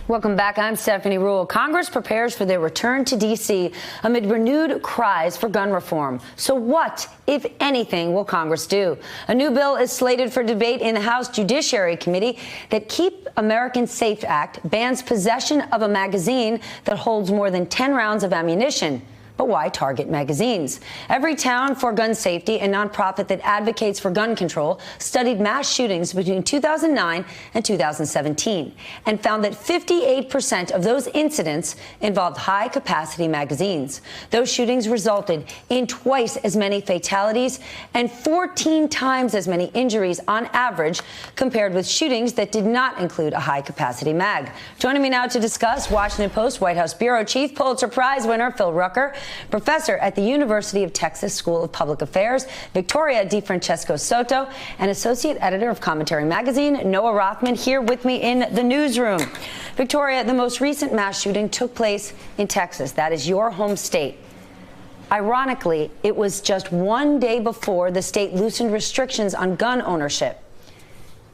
Welcome back. I'm Stephanie Ruhle. Congress prepares for their return to D.C. amid renewed cries for gun reform. So what, if anything, will Congress do? A new bill is slated for debate in the House Judiciary Committee. That Keep Americans Safe Act bans possession of a magazine that holds more than 10 rounds of ammunition. But why target magazines? Everytown for Gun Safety, a nonprofit that advocates for gun control, studied mass shootings between 2009 and 2017 and found that 58% of those incidents involved high-capacity magazines. Those shootings resulted in twice as many fatalities and 14 times as many injuries on average compared with shootings that did not include a high-capacity mag. Joining me now to discuss, Washington Post White House Bureau Chief, Pulitzer Prize winner Phil Rucker, professor at the University of Texas School of Public Affairs, Victoria DeFrancesco Soto, and associate editor of Commentary Magazine, Noah Rothman, here with me in the newsroom. Victoria, the most recent mass shooting took place in Texas. That is your home state. Ironically, it was just one day before the state loosened restrictions on gun ownership.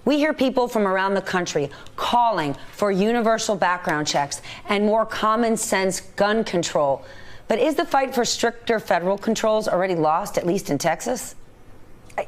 We hear people from around the country calling for universal background checks and more common sense gun control. But is the fight for stricter federal controls already lost, at least in Texas?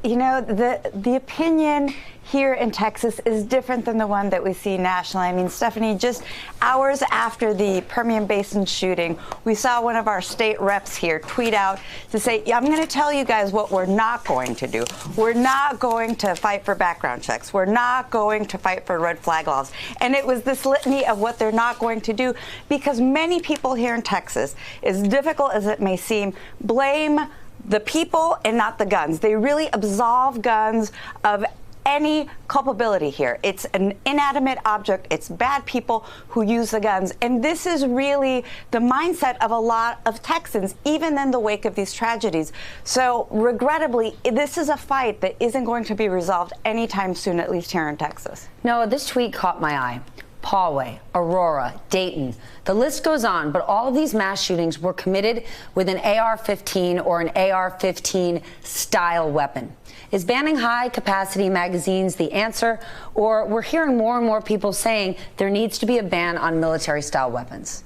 You know, the opinion here in Texas is different than the one that we see nationally. I mean, Stephanie, just hours after the Permian Basin shooting, we saw one of our state reps here tweet out to say, I'm going to tell you guys what we're not going to do. We're not going to fight for background checks. We're not going to fight for red flag laws. And it was this litany of what they're not going to do because many people here in Texas, as difficult as it may seem, blame the people and not the guns. They really absolve guns of any culpability here. It's an inanimate object. It's bad people who use the guns. And this is really the mindset of a lot of Texans, even in the wake of these tragedies. So regrettably, this is a fight that isn't going to be resolved anytime soon, at least here in Texas. Noah, this tweet caught my eye. Poway, Aurora, Dayton. The list goes on, but all of these mass shootings were committed with an AR-15 or an AR-15 style weapon. Is banning high-capacity magazines the answer, or we're hearing more and more people saying there needs to be a ban on military-style weapons?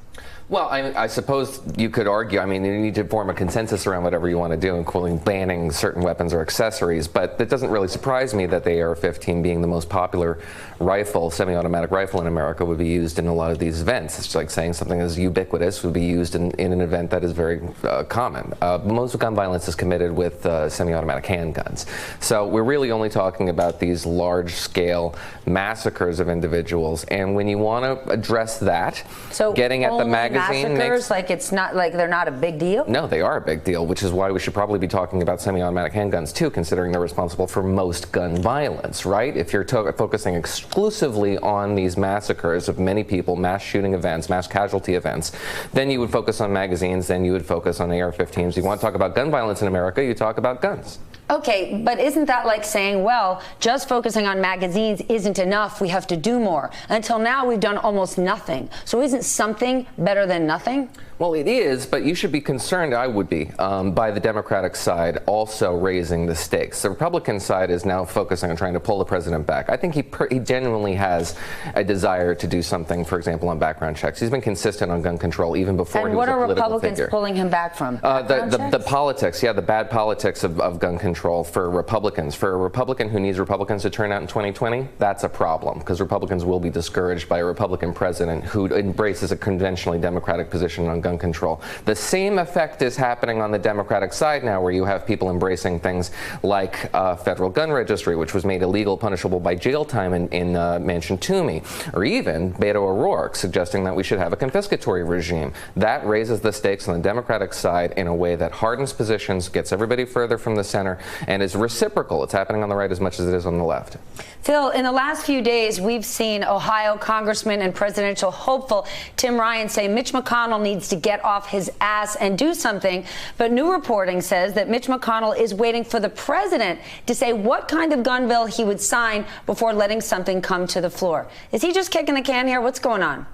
Well, I suppose you could argue, I mean, you need to form a consensus around whatever you want to do, including banning certain weapons or accessories, but it doesn't really surprise me that the AR-15 being the most popular rifle, semi-automatic rifle in America, would be used in a lot of these events. It's like saying something as ubiquitous would be used in an event that is very common. Most gun violence is committed with semi-automatic handguns. So we're really only talking about these large-scale massacres of individuals, and when you want to address that, so getting at the magazine massacres, like it's not like they're not a big deal? No, they are a big deal, which is why we should probably be talking about semi-automatic handguns too, considering they're responsible for most gun violence, right? If you're focusing exclusively on these massacres of many people, mass shooting events, mass casualty events, then you would focus on magazines, then you would focus on AR-15s. You want to talk about gun violence in America, you talk about guns. Okay, but isn't that like saying, well, just focusing on magazines isn't enough, we have to do more? Until now, we've done almost nothing. So isn't something better than nothing? Well, it is, but you should be concerned, I would be, by the Democratic side also raising the stakes. The Republican side is now focusing on trying to pull the president back. I think he genuinely has a desire to do something, for example, on background checks. He's been consistent on gun control even before he was a political figure. And what are Republicans pulling him back from? The politics, yeah, the bad politics of gun control for Republicans. For a Republican who needs Republicans to turn out in 2020, that's a problem, because Republicans will be discouraged by a Republican president who embraces a conventionally Democratic position on gun control. The same effect is happening on the Democratic side now, where you have people embracing things like federal gun registry, which was made illegal, punishable by jail time in Manchin Toomey, or even Beto O'Rourke suggesting that we should have a confiscatory regime. That raises the stakes on the Democratic side in a way that hardens positions, gets everybody further from the center, and is reciprocal. It's happening on the right as much as it is on the left. Phil, in the last few days, we've seen Ohio Congressman and presidential hopeful Tim Ryan say Mitch McConnell needs to get off his ass and do something. But new reporting says that Mitch McConnell is waiting for the president to say what kind of gun bill he would sign before letting something come to the floor. Is he just kicking the can here? What's going on?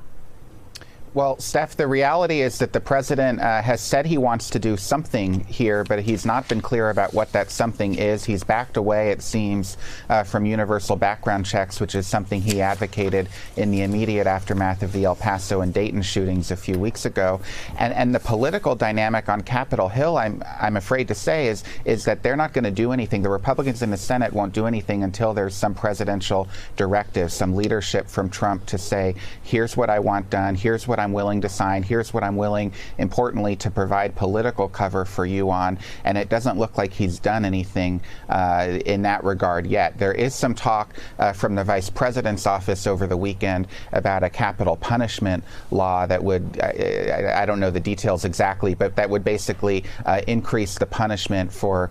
Well, Steph, the reality is that the president has said he wants to do something here, but he's not been clear about what that something is. He's backed away, it seems, from universal background checks, which is something he advocated in the immediate aftermath of the El Paso and Dayton shootings a few weeks ago. And the political dynamic on Capitol Hill, I'm afraid to say, is that they're not going to do anything. The Republicans in the Senate won't do anything until there's some presidential directive, some leadership from Trump to say, here's what I want done, here's what I'm willing to sign, here's what I'm willing, importantly, to provide political cover for you on. And it doesn't look like he's done anything in that regard yet. There is some talk from the vice president's office over the weekend about a capital punishment law that would, I don't know the details exactly, but that would basically increase the punishment for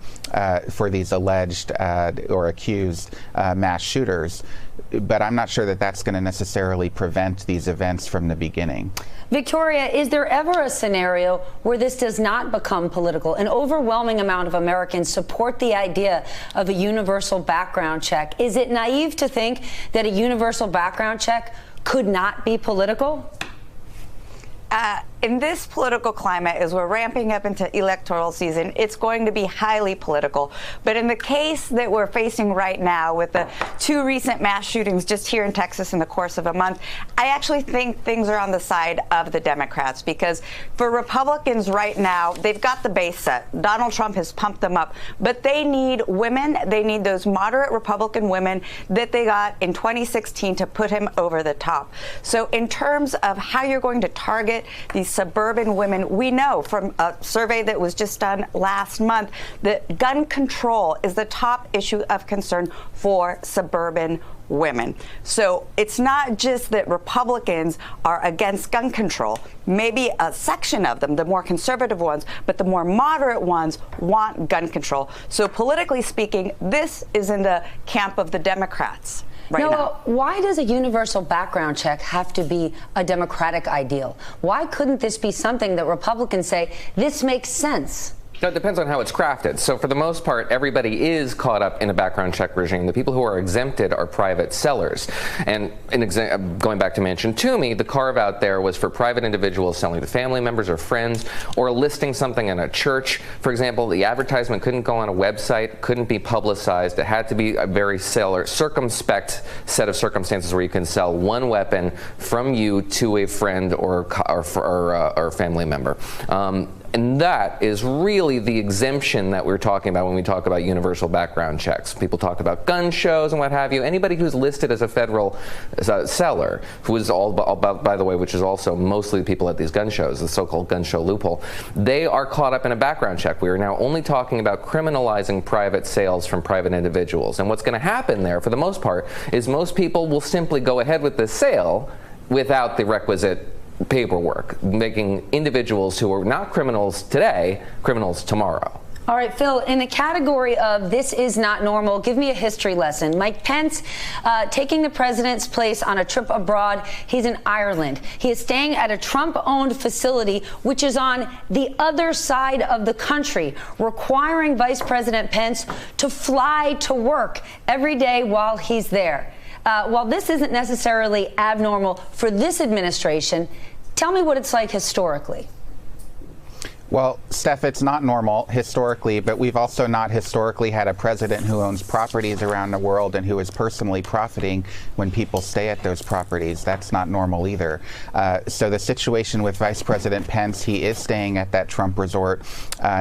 these alleged or accused mass shooters. But I'm not sure that that's going to necessarily prevent these events from the beginning. Victoria, is there ever a scenario where this does not become political? An overwhelming amount of Americans support the idea of a universal background check. Is it naive to think that a universal background check could not be political? In this political climate, as we're ramping up into electoral season, it's going to be highly political. But in the case that we're facing right now with the two recent mass shootings just here in Texas in the course of a month, I actually think things are on the side of the Democrats, because for Republicans right now, they've got the base set. Donald Trump has pumped them up, but they need women. They need those moderate Republican women that they got in 2016 to put him over the top. So in terms of how you're going to target these suburban women, we know from a survey that was just done last month that gun control is the top issue of concern for suburban women. So it's not just that Republicans are against gun control. Maybe a section of them, the more conservative ones, but the more moderate ones want gun control. So politically speaking, this is in the camp of the Democrats. Now, why does a universal background check have to be a Democratic ideal? Why couldn't this be something that Republicans say, this makes sense? No, it depends on how it's crafted. So for the most part, everybody is caught up in a background check regime. The people who are exempted are private sellers. And going back to Manchin Toomey, the carve out there was for private individuals selling to family members or friends, or listing something in a church. For example, the advertisement couldn't go on a website, couldn't be publicized. It had to be a very circumspect set of circumstances where you can sell one weapon from you to a friend or family member. And that is really the exemption that we're talking about when we talk about universal background checks. People talk about gun shows and what have you. Anybody who's listed as a federal seller, who is all about, by the way, which is also mostly the people at these gun shows, the so-called gun show loophole, they are caught up in a background check. We are now only talking about criminalizing private sales from private individuals. And what's going to happen there, for the most part, is most people will simply go ahead with the sale without the requisite paperwork, making individuals who are not criminals today criminals tomorrow. All right, Phil, in the category of this is not normal, give me a history lesson. Mike Pence taking the president's place on a trip abroad. He's in Ireland. He is staying at a Trump-owned facility, which is on the other side of the country, requiring Vice President Pence to fly to work every day while he's there. While this isn't necessarily abnormal for this administration, tell me what it's like historically. Well, Steph, it's not normal historically, but we've also not historically had a president who owns properties around the world and who is personally profiting when people stay at those properties. That's not normal either. So the situation with Vice President Pence, he is staying at that Trump resort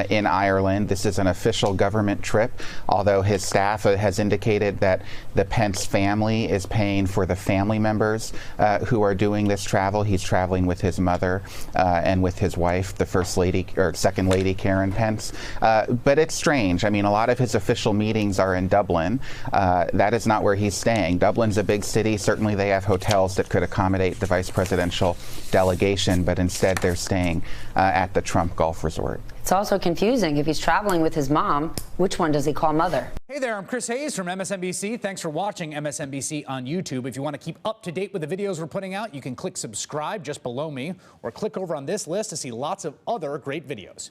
in Ireland. This is an official government trip, although his staff has indicated that the Pence family is paying for the family members who are doing this travel. He's traveling with his mother and with his wife, the First Lady, or Second Lady Karen Pence. But it's strange. I mean, a lot of his official meetings are in Dublin. That is not where he's staying. Dublin's a big city. Certainly they have hotels that could accommodate the vice presidential delegation, but instead they're staying at the Trump Golf Resort. It's also confusing. If he's traveling with his mom, which one does he call mother? Hey there, I'm Chris Hayes from MSNBC. Thanks for watching MSNBC on YouTube. If you want to keep up to date with the videos we're putting out, you can click subscribe just below me, or click over on this list to see lots of other great videos.